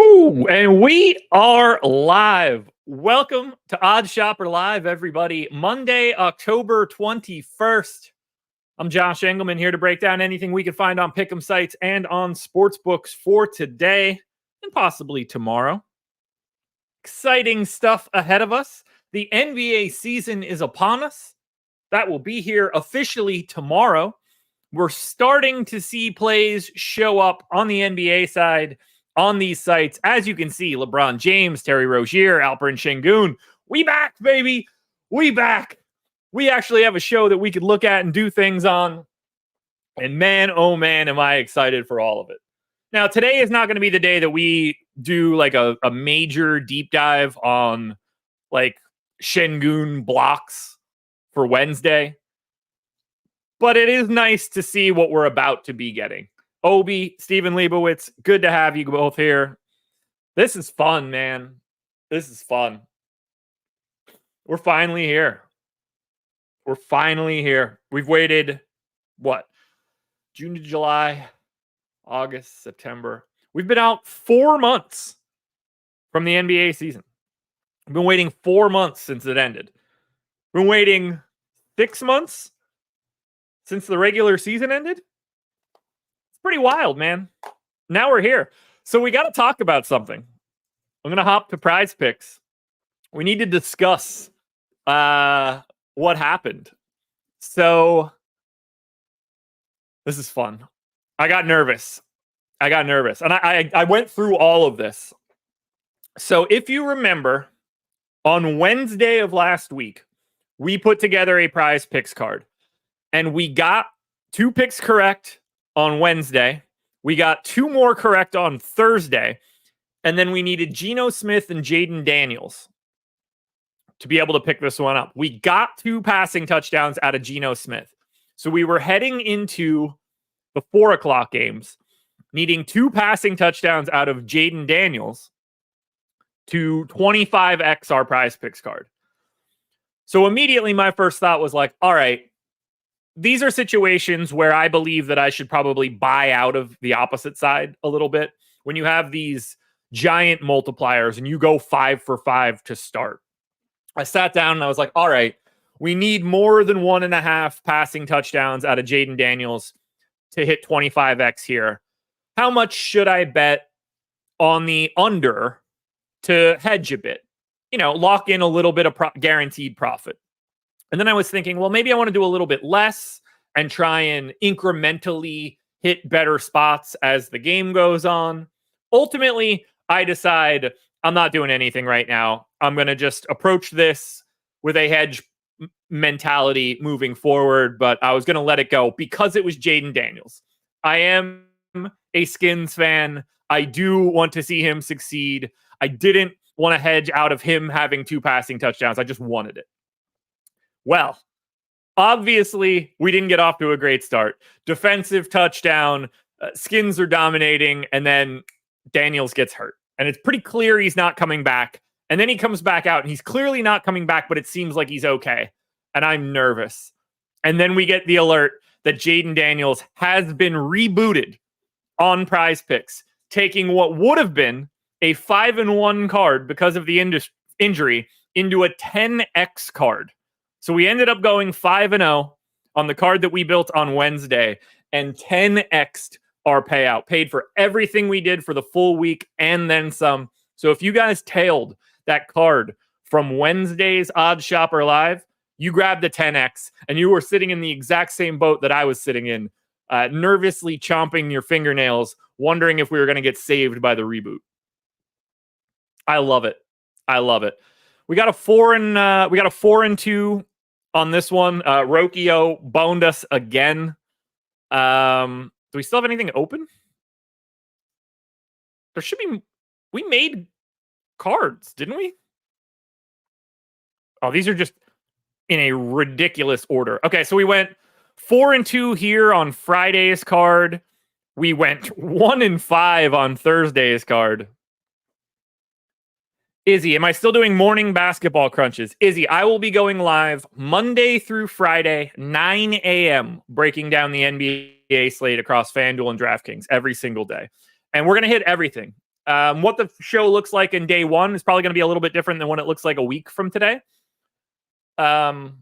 Ooh, and we are live. Welcome to Odd Shopper Live, everybody. Monday, October 21st. I'm Josh Engleman here to break down anything we can find on pick'em sites and on sports books for today and possibly tomorrow. Exciting stuff ahead of us. The NBA season is upon us. That will be here officially tomorrow. We're starting to see plays show up on the NBA side on these sites. As you can see, LeBron James, Terry Rozier, Alperen Şengün. We back, baby. We back. We actually have a show that we could look at and do things on. And man, oh man, am I excited for all of it. Now, today is not going to be the day that we do like a major deep dive on like Şengün blocks for Wednesday. But it is nice to see what we're about to be getting. Obi, Stephen Leibowitz, good to have you both here. This is fun, man. This is fun. We're finally here. We're finally here. We've waited, what? June to July, August, September. We've been out 4 months from the NBA season. We've been waiting 4 months since it ended. We've been waiting 6 months since the regular season ended. It's pretty wild, man. Now we're here. So we got to talk about something. I'm going to hop to PrizePicks. We need to discuss what happened. So this is fun. I got nervous. And I went through all of this. So if you remember, on Wednesday of last week, we put together a PrizePicks card. And we got 2 picks correct on Wednesday. We got 2 more correct on Thursday. And then we needed Geno Smith and Jaden Daniels to be able to pick this one up. We got 2 passing touchdowns out of Geno Smith. So we were heading into the 4 o'clock games, needing 2 passing touchdowns out of Jaden Daniels to 25x our PrizePicks card. So immediately my first thought was like, all right, these are situations where I believe that I should probably buy out of the opposite side a little bit. When you have these giant multipliers and you go 5 for 5 to start. I sat down and I was like, all right, we need more than 1.5 passing touchdowns out of Jaden Daniels to hit 25x here. How much should I bet on the under to hedge a bit? You know, lock in a little bit of guaranteed profit. And then I was thinking, well, maybe I want to do a little bit less and try and incrementally hit better spots as the game goes on. Ultimately, I decide I'm not doing anything right now. I'm going to just approach this with a hedge mentality moving forward, but I was going to let it go because it was Jaden Daniels. I am a Skins fan. I do want to see him succeed. I didn't want to hedge out of him having 2 passing touchdowns. I just wanted it. Well, obviously, we didn't get off to a great start. Defensive touchdown, Skins are dominating, and then Daniels gets hurt. And it's pretty clear he's not coming back. And then he comes back out, and he's clearly not coming back, but it seems like he's okay. And I'm nervous. And then we get the alert that Jaden Daniels has been rebooted on PrizePicks, taking what would have been a 5-1 card because of the injury into a 10x card. So we ended up going 5-0 on the card that we built on Wednesday and 10x'd our payout, paid for everything we did for the full week and then some. So if you guys tailed that card from Wednesday's Odd Shopper Live, you grabbed the 10x and you were sitting in the exact same boat that I was sitting in, nervously chomping your fingernails, wondering if we were going to get saved by the reboot. I love it. I love it. We got a 4-2 on this one. Rokio boned us again. Do we still have anything open? There should be. We made cards, didn't we? Oh, these are just in a ridiculous order. Okay, so we went 4-2 here on Friday's card. We went 1-5 on Thursday's card. Izzy, am I still doing morning basketball crunches? Izzy, I will be going live Monday through Friday, 9 a.m., breaking down the NBA slate across FanDuel and DraftKings every single day. And we're going to hit everything. What the show looks like in day one is probably going to be a little bit different than what it looks like a week from today. But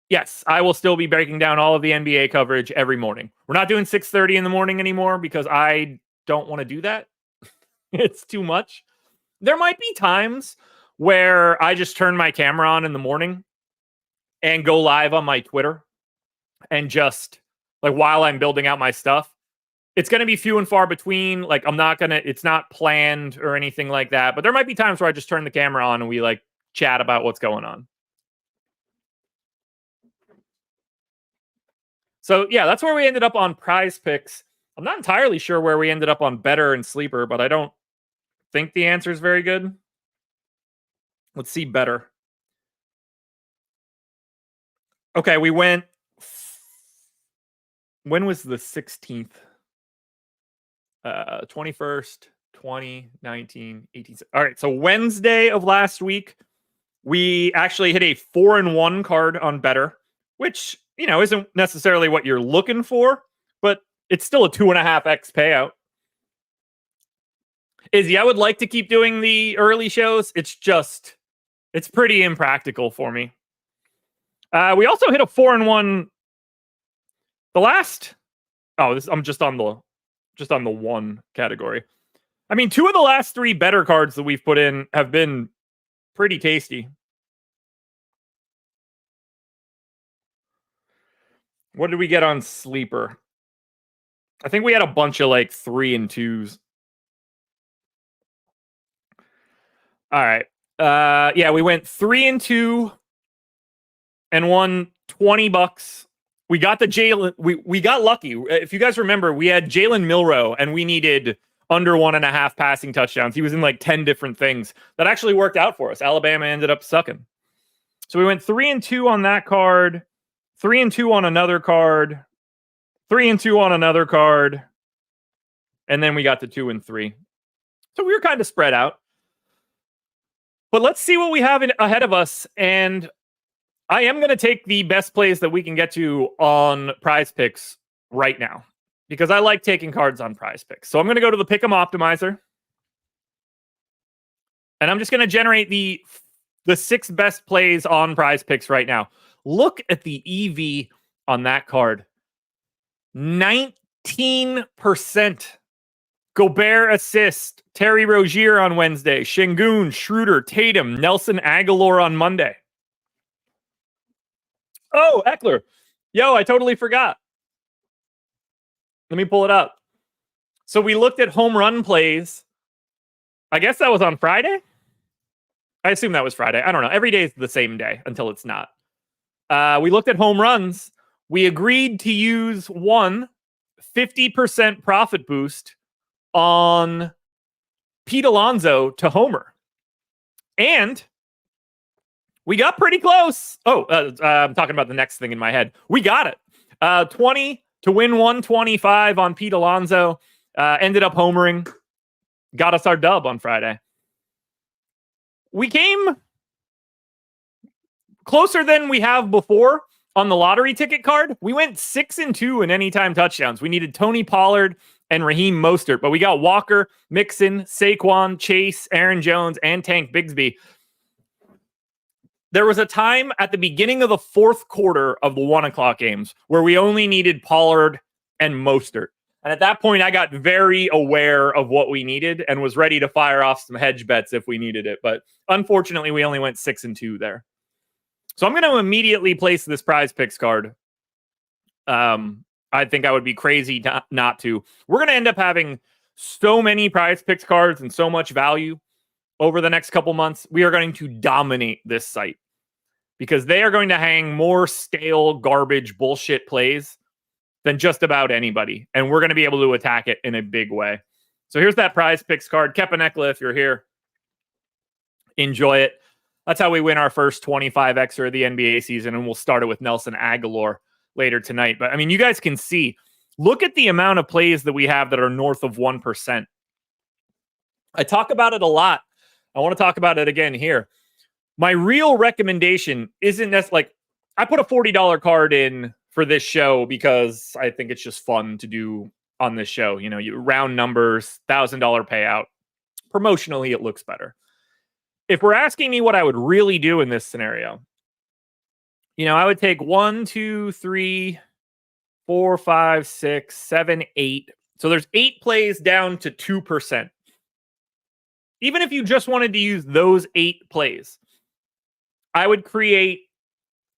yes, I will still be breaking down all of the NBA coverage every morning. We're not doing 6:30 in the morning anymore because I don't want to do that. It's too much. There might be times where I just turn my camera on in the morning and go live on my Twitter and just like while I'm building out my stuff. It's going to be few and far between. Like it's not planned or anything like that. But there might be times where I just turn the camera on and we like chat about what's going on. So yeah, that's where we ended up on PrizePicks. I'm not entirely sure where we ended up on Betr and Sleeper, but I don't think the answer is very good. Let's see Betr. Okay, we went. When was the 16th? 21st, 20, 19, 18. All right, so Wednesday of last week, we actually hit a 4-1 card on Betr, which, isn't necessarily what you're looking for, but it's still a 2.5x payout. Izzy, I would like to keep doing the early shows. It's pretty impractical for me. We also hit a 4-1. I'm just on the one category. I mean, 2 of the last 3 Betr cards that we've put in have been pretty tasty. What did we get on Sleeper? I think we had a bunch of like 3 and 2s. All right. Yeah, we went 3 and 2 and won $20. We got the Jalen. We got lucky. If you guys remember, we had Jalen Milroe and we needed under 1.5 passing touchdowns. He was in like 10 different things. That actually worked out for us. Alabama ended up sucking. So we went 3 and 2 on that card, 3 and 2 on another card, 3 and 2 on another card, and then we got to 2 and 3. So we were kind of spread out. But let's see what we have ahead of us. And I am going to take the best plays that we can get to on PrizePicks right now because I like taking cards on PrizePicks. So I'm going to go to the Pick'em Optimizer. And I'm just going to generate the 6 best plays on PrizePicks right now. Look at the EV on that card. 19%. Gobert assist. Terry Rozier on Wednesday. Şengün, Schroeder, Tatum, Nelson Aguilar on Monday. Oh, Eckler. Yo, I totally forgot. Let me pull it up. So we looked at home run plays. I guess that was on Friday? I assume that was Friday. I don't know. Every day is the same day until it's not. We looked at home runs. We agreed to use 50% profit boost on Pete Alonso to homer. And we got pretty close. I'm talking about the next thing in my head. We got it. 20 to win 125 on Pete Alonso. Ended up homering. Got us our dub on Friday. We came closer than we have before on the lottery ticket card. We went 6 and 2 in anytime touchdowns. We needed Tony Pollard and Raheem Mostert, but we got Walker, Mixon, Saquon, Chase, Aaron Jones, and Tank Bigsby. There was a time at the beginning of the 4th quarter of the 1:00 games where we only needed Pollard and Mostert. And at that point, I got very aware of what we needed and was ready to fire off some hedge bets if we needed it. But unfortunately, we only went 6 and 2 there. So I'm going to immediately place this PrizePicks card. I think I would be crazy not to. We're going to end up having so many PrizePicks cards and so much value over the next couple months. We are going to dominate this site because they are going to hang more stale, garbage, bullshit plays than just about anybody. And we're going to be able to attack it in a big way. So here's that PrizePicks card. Kepanekla, if you're here, enjoy it. That's how we win our first 25xer of the NBA season. And we'll start it with Nelson Aguilar later tonight. But I mean, you guys can see, look at the amount of plays that we have that are north of 1%. I talk about it a lot. I want to talk about it again here. My real recommendation isn't like I put a $40 card in for this show because I think it's just fun to do on this show. You know, you round numbers, $1,000 payout. Promotionally, it looks better. If we're asking me what I would really do in this scenario, you know, I would take 1, 2, 3, 4, 5, 6, 7, 8. So there's 8 plays down to 2%. Even if you just wanted to use those 8 plays, I would create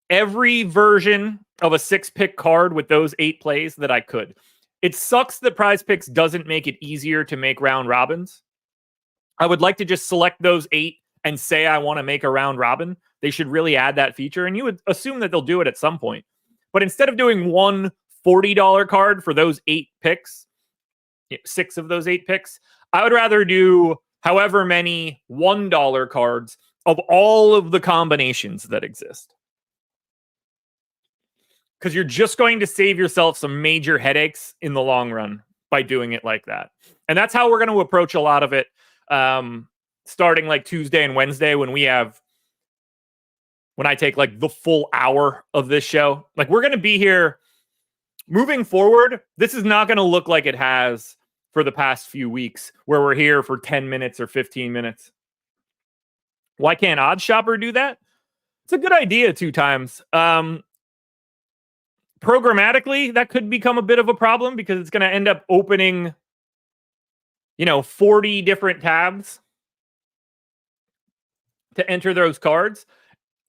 every version of a 6-pick card with those 8 plays that I could. It sucks that PrizePicks doesn't make it easier to make round robins. I would like to just select those 8 and say I want to make a round robin. They should really add that feature, and you would assume that they'll do it at some point. But instead of doing one $40 card for those 8 picks, 6 of those 8 picks, I would rather do however many $1 cards of all of the combinations that exist. Because you're just going to save yourself some major headaches in the long run by doing it like that. And that's how we're going to approach a lot of it, starting like Tuesday and Wednesday when I take like the full hour of this show. Like, we're going to be here moving forward. This is not going to look like it has for the past few weeks where we're here for 10 minutes or 15 minutes. Why can't OddsShopper do that? It's a good idea 2 times. Programmatically, that could become a bit of a problem because it's going to end up opening, 40 different tabs to enter those cards.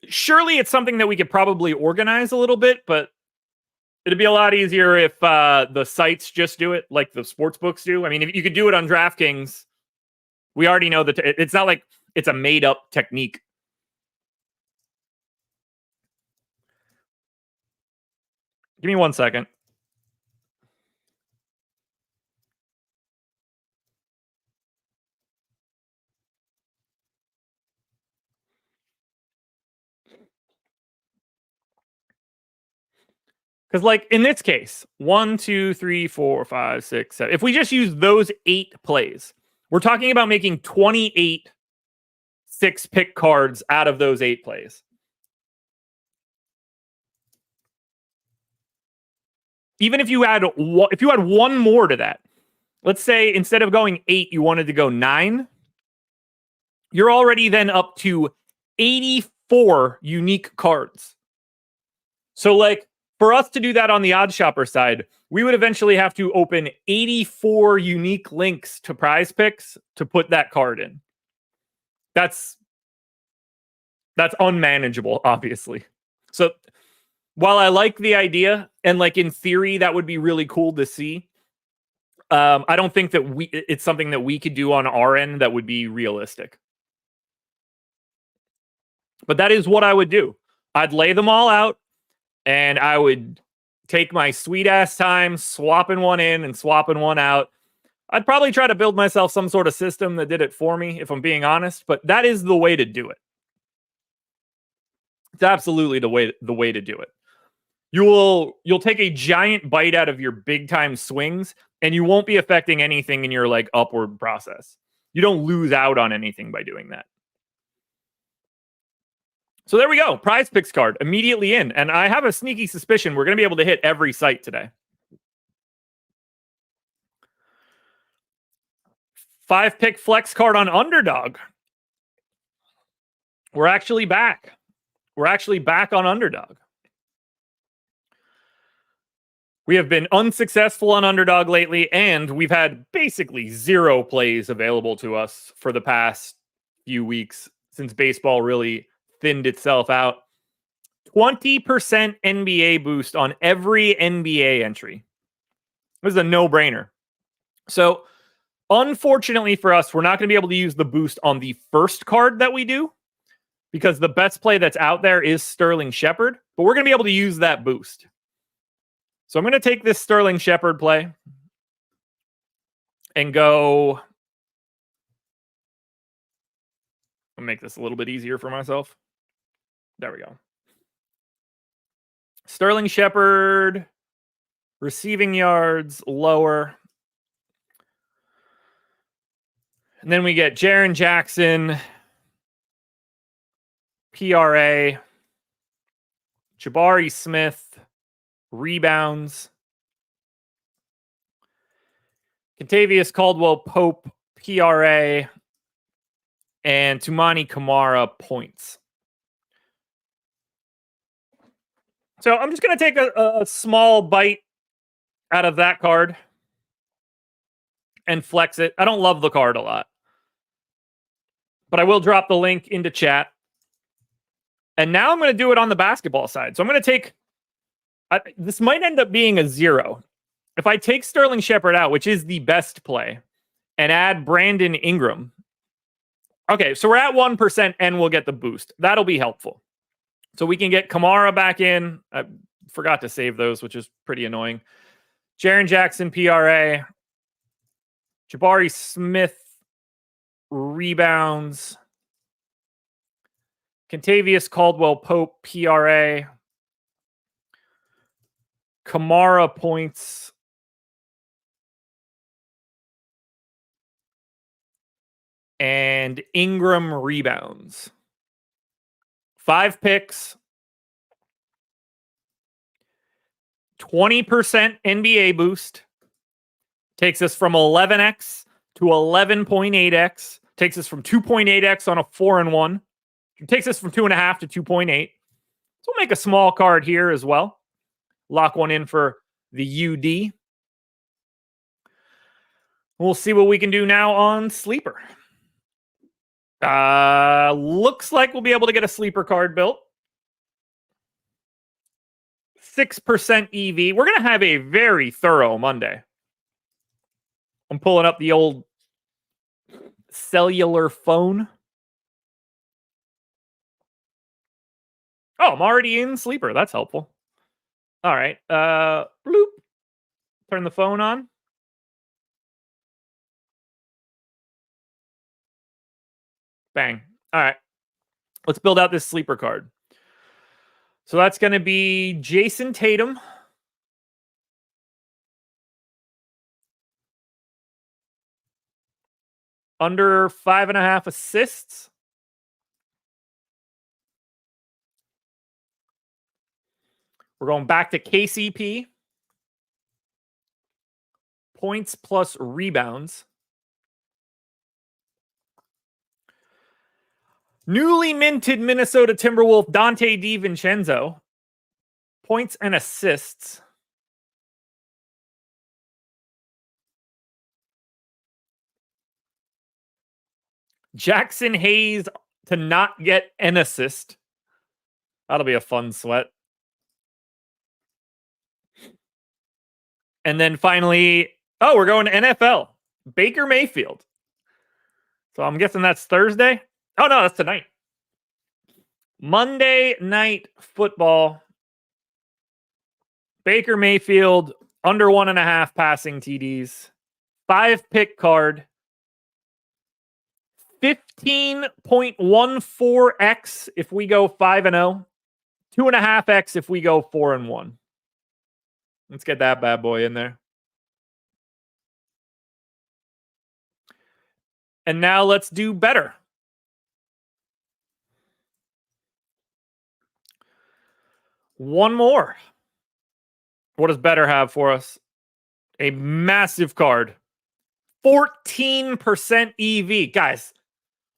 Surely it's something that we could probably organize a little bit, but it'd be a lot easier if the sites just do it like the sports books do. I mean, if you could do it on DraftKings, we already know that it's not like it's a made-up technique. Give me 1 second. Because, like, in this case, 1, 2, 3, 4, 5, 6, 7. If we just use those 8 plays, we're talking about making 28 6-pick cards out of those 8 plays. Even if you add one more to that, let's say instead of going 8, you wanted to go 9, you're already then up to 84 unique cards. So, like, for us to do that on the OddsShopper side, we would eventually have to open 84 unique links to PrizePicks to put that card in. That's unmanageable, obviously. So while I like the idea, and like in theory, that would be really cool to see, I don't think that it's something that we could do on our end that would be realistic. But that is what I would do. I'd lay them all out, and I would take my sweet ass time swapping one in and swapping one out. I'd probably try to build myself some sort of system that did it for me, if I'm being honest, but that is the way to do it. It's absolutely the way to do it. You'll take a giant bite out of your big time swings, and you won't be affecting anything in your like upward process. You don't lose out on anything by doing that. So there we go. PrizePicks card immediately in. And I have a sneaky suspicion we're going to be able to hit every site today. 5-pick flex card on Underdog. We're actually back. We're actually back on Underdog. We have been unsuccessful on Underdog lately, and we've had basically 0 plays available to us for the past few weeks since baseball really thinned itself out. 20% NBA boost on every NBA entry. This is a no-brainer. So, unfortunately for us, we're not going to be able to use the boost on the first card that we do, because the best play that's out there is Sterling Shepard, but we're going to be able to use that boost. So I'm going to take this Sterling Shepard play and go. I'll make this a little bit easier for myself. There we go. Sterling Shepard, receiving yards, lower. And then we get Jaren Jackson, PRA, Jabari Smith, rebounds. Contavious Caldwell Pope, PRA, and Tumani Kamara points. So I'm just going to take a small bite out of that card and flex it. I don't love the card a lot, but I will drop the link into chat. And now I'm going to do it on the basketball side. So I'm going to take, this might end up being a 0. If I take Sterling Shepard out, which is the best play, and add Brandon Ingram. Okay, so we're at 1% and we'll get the boost. That'll be helpful. So we can get Kamara back in. I forgot to save those, which is pretty annoying. Jaren Jackson, PRA. Jabari Smith, rebounds. Contavious Caldwell Pope, PRA. Kamara points. And Ingram rebounds. 5 picks. 20% NBA boost. Takes us from 11x to 11.8x. Takes us from 2.8x on a 4-1. Takes us from 2.5 to 2.8. So we'll make a small card here as well. Lock one in for the UD. We'll see what we can do now on Sleeper. Looks like we'll be able to get a sleeper card built. 6% EV. We're going to have a very thorough Monday. I'm pulling up the old cellular phone. Oh, I'm already in sleeper. That's helpful. All right. Bloop. Turn the phone on. Bang. All right. Let's build out this sleeper card. So that's going to be Jason Tatum. Under 5.5 assists. We're going back to KCP. Points plus rebounds. Newly minted Minnesota Timberwolf Dante DiVincenzo. Points and assists. Jackson Hayes to not get an assist. That'll be a fun sweat. And then finally, oh, we're going to NFL. Baker Mayfield. So I'm guessing that's Thursday. Oh, no, that's tonight. Monday Night Football. Baker Mayfield, under 1.5 passing TDs. 5-pick card. 15.14x if we go 5-0. 2.5x if we go 4-1. Let's get that bad boy in there. And now let's do Betr. One more. What does Betr have for us? A massive card. 14% EV. Guys,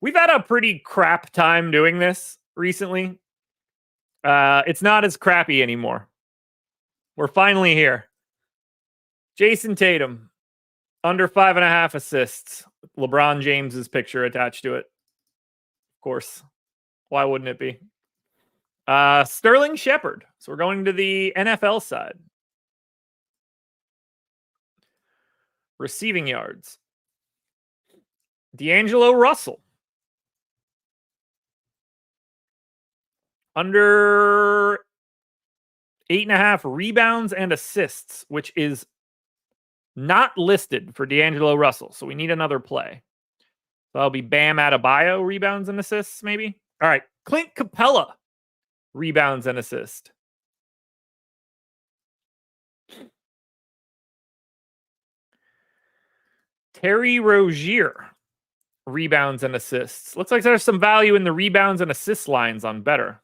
we've had a pretty crap time doing this recently. It's not as crappy anymore. We're finally here. Jason Tatum, under 5.5 assists. LeBron James's picture attached to it. Of course. Why wouldn't it be? Sterling Shepard. So we're going to the NFL side. Receiving yards. D'Angelo Russell. Under 8.5 rebounds and assists, which is not listed for D'Angelo Russell. So we need another play. So that'll be Bam Adebayo, rebounds and assists, maybe. All right. Clint Capella, rebounds and assist. Terry Rozier, rebounds and assists. Looks like there's some value in the rebounds and assist lines on Betr.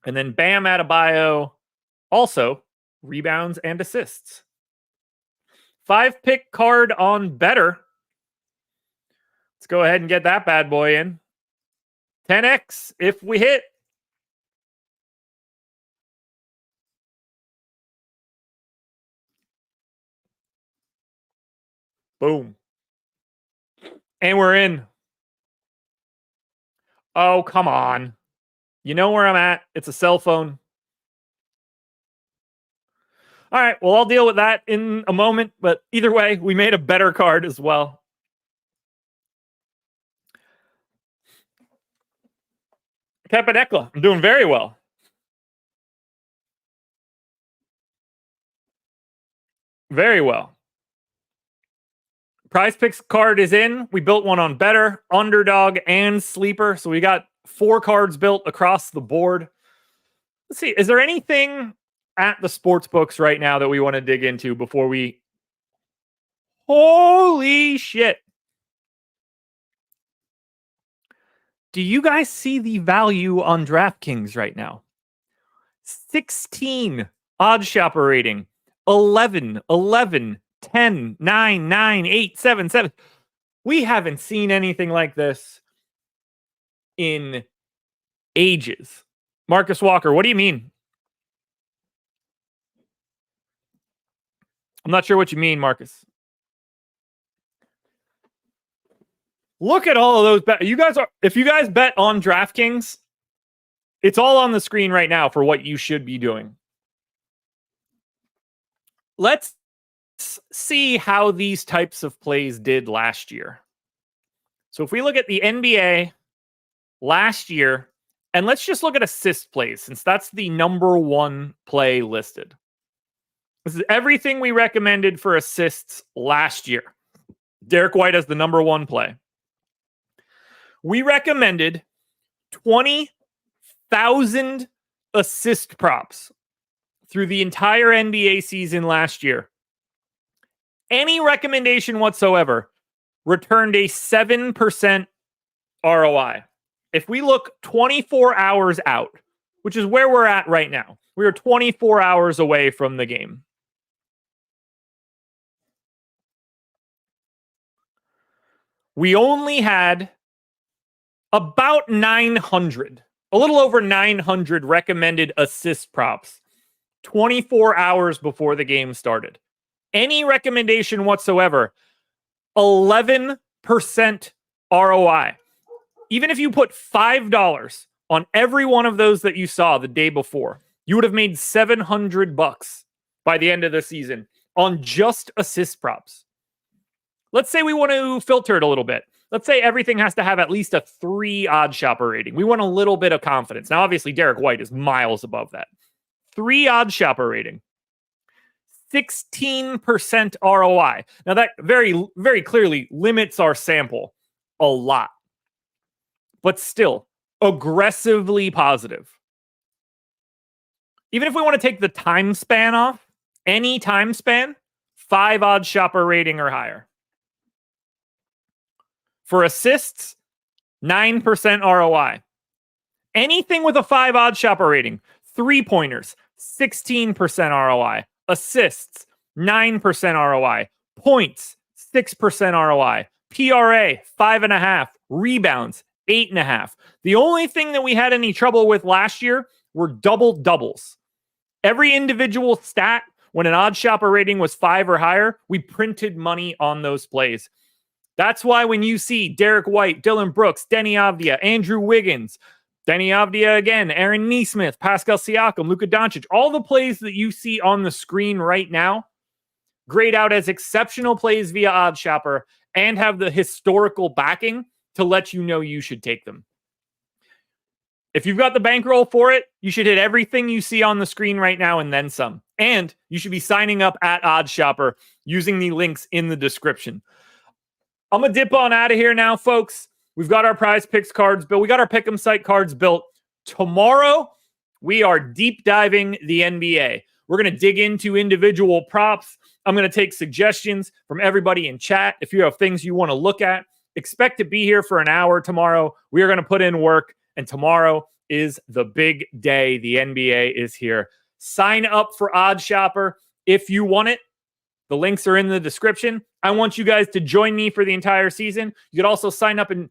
And then Bam Adebayo, also rebounds and assists. 5-pick card on Betr. Let's go ahead and get that bad boy in. 10x if we hit. Boom. And we're in. Oh, come on. You know where I'm at. It's a cell phone. All right, well, I'll deal with that in a moment. But either way, we made a better card as well. Capadecla, I'm doing very well. Very well. PrizePicks card is in. We built one on Betr, Underdog, and Sleeper. So we got 4 cards built across the board. Let's see. Is there anything at the sports books right now that we want to dig into before we... Holy shit. Do you guys see the value on DraftKings right now? 16 odds shopper rating. 11, 11, 10, 9, 9, 8, 7, 7. We haven't seen anything like this in ages. Marcus Walker, what do you mean? I'm not sure what you mean, Marcus. Look at all of those bets. If you guys bet on DraftKings, it's all on the screen right now for what you should be doing. Let's see how these types of plays did last year. So if we look at the NBA last year, and let's just look at assist plays, since that's the number 1 play listed. This is everything we recommended for assists last year. Derek White as the number 1 play. We recommended 20,000 assist props through the entire NBA season last year. Any recommendation whatsoever returned a 7% ROI. If we look 24 hours out, which is where we're at right now, we are 24 hours away from the game. We only had about 900, a little over 900 recommended assist props 24 hours before the game started. Any recommendation whatsoever, 11% ROI. Even if you put $5 on every one of those that you saw the day before, you would have made $700 by the end of the season on just assist props. Let's say we want to filter it a little bit. Let's say everything has to have at least a 3 odd shopper rating. We want a little bit of confidence. Now, obviously, Derek White is miles above that. 3 odd shopper rating. 16% ROI. Now, that very, very clearly limits our sample a lot. But still, aggressively positive. Even if we want to take the time span off, any time span, 5 odd shopper rating or higher. For assists, 9% ROI. Anything with a 5 odd shopper rating, 3-pointers, 16% ROI. Assists, 9% ROI. Points, 6% ROI. PRA, 5.5. Rebounds, 8.5. The only thing that we had any trouble with last year were double doubles. Every individual stat, when an odd shopper rating was 5 or higher, we printed money on those plays. That's why when you see Derek White, Dylan Brooks, Denny Avdia, Andrew Wiggins, Denny Avdia again, Aaron Nesmith, Pascal Siakam, Luka Doncic, all the plays that you see on the screen right now grade out as exceptional plays via Odd Shopper and have the historical backing to let you know you should take them. If you've got the bankroll for it, you should hit everything you see on the screen right now and then some. And you should be signing up at Odd Shopper using the links in the description. I'm going to dip on out of here now, folks. We've got our PrizePicks cards built. We got our Pick'em site cards built. Tomorrow, we are deep diving the NBA. We're going to dig into individual props. I'm going to take suggestions from everybody in chat. If you have things you want to look at, expect to be here for an hour tomorrow. We are going to put in work, and tomorrow is the big day. The NBA is here. Sign up for Odd Shopper if you want it. The links are in the description. I want you guys to join me for the entire season. You could also sign up and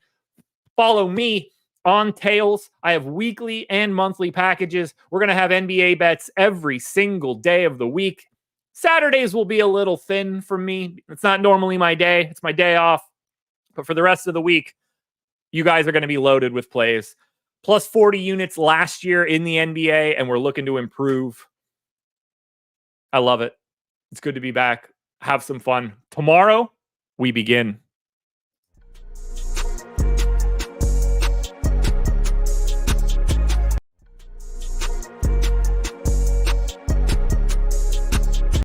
follow me on Tails. I have weekly and monthly packages. We're going to have NBA bets every single day of the week. Saturdays will be a little thin for me. It's not normally my day. It's my day off. But for the rest of the week, you guys are going to be loaded with plays. Plus 40 units last year in the NBA, and we're looking to improve. I love it. It's good to be back. Have some fun. Tomorrow, we begin.